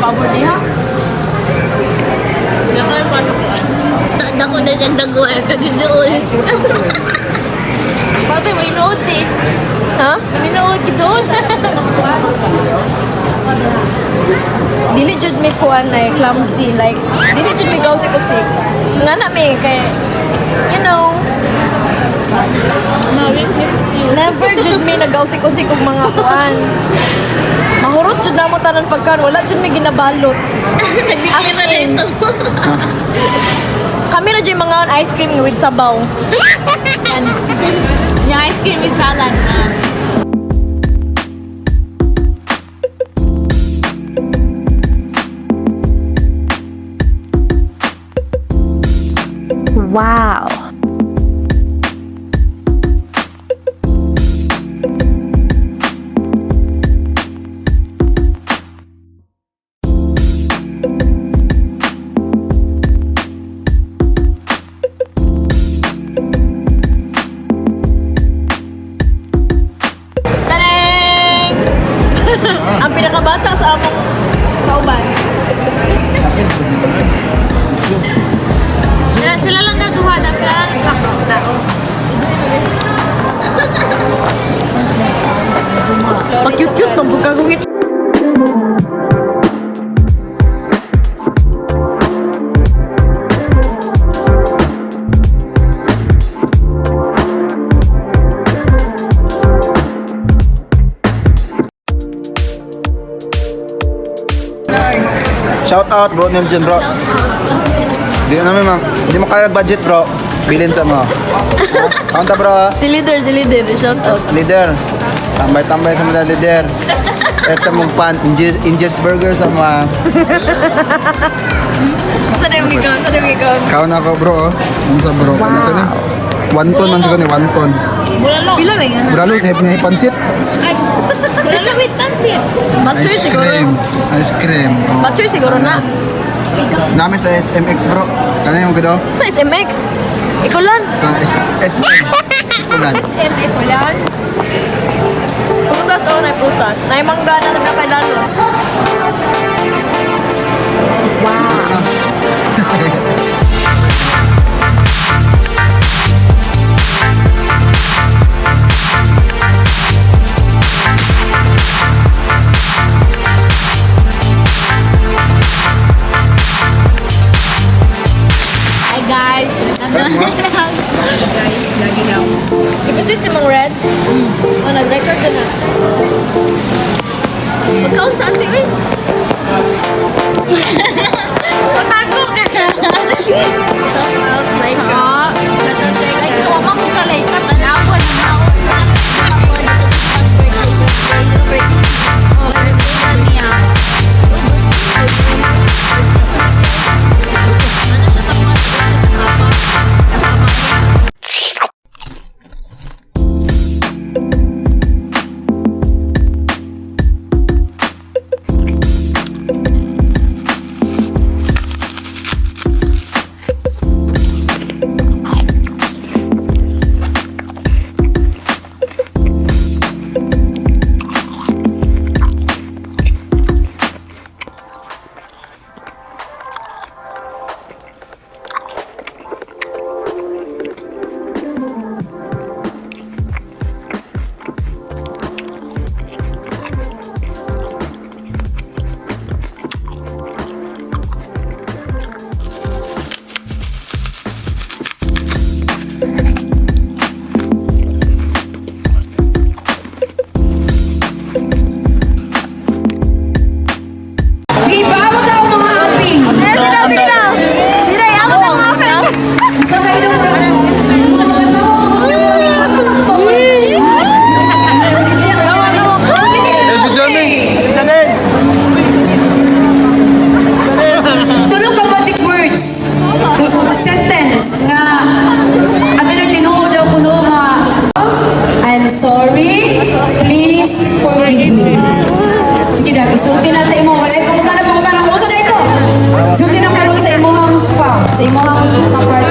pabor niya. Dako na dyan daguan. Kagidoon. Pati may nood eh. Ha? May nood ka doon. Dili jud mi kuan na clumsy, like dili jud mi gawsi kasi nga na mi kay you know never jud mi nagawsi ko kog mga kuan. Mahurot jud na mo tanan pagkan wala jud mi ginabalot. Nagdikira na ito. Kami na jud mga ice cream with sabaw. Yung ice cream with salad. Wow. Tadang! Ang pinakabata sa among kauban. Sila lang gagawa na. Sila lang nagpapakita. Pag-cute-cute ng pagkagungit. Shout out bro, Neljon bro. Di namin ma'am, hindi mo kaya budget bro. Bilin sa mo. Kaunta bro. Si leader, shout out. Leader. Tambay-tambay sa mga leader. At sa mong pan, Injes Burger sa mga. Sana yung ikaw. Kaon ako bro. Ano sa bro? Ano sa ni? 1 ton man sa ni, 1 ton. Bulalo. Pila na yan? Bralo, may pansit. Ay, bulalo with pansit. Mature Ice siguro. cream. Ice cream. Oh. Mature siguro na. Namin sa SMX bro. Kanya yung gado? Sa SMX. Ikulan. SM. Kulan. SM Polan. Prutas o na prutas. Na yung mangga na nagkakailalo. Wow. Hi guys. Guys, lagi daw. Ipisit ni Mang Red. Oh, nag-record ka na. Magkaon sa ate, eh. Patago ka. Shout out, like, Ah, like ko magkukalay ka tanawan na ako. Isulti na sa imo. Wala pumunta na. Kung saan na ito? Isulti na karoon sa imohang spouse, sa imohang kapar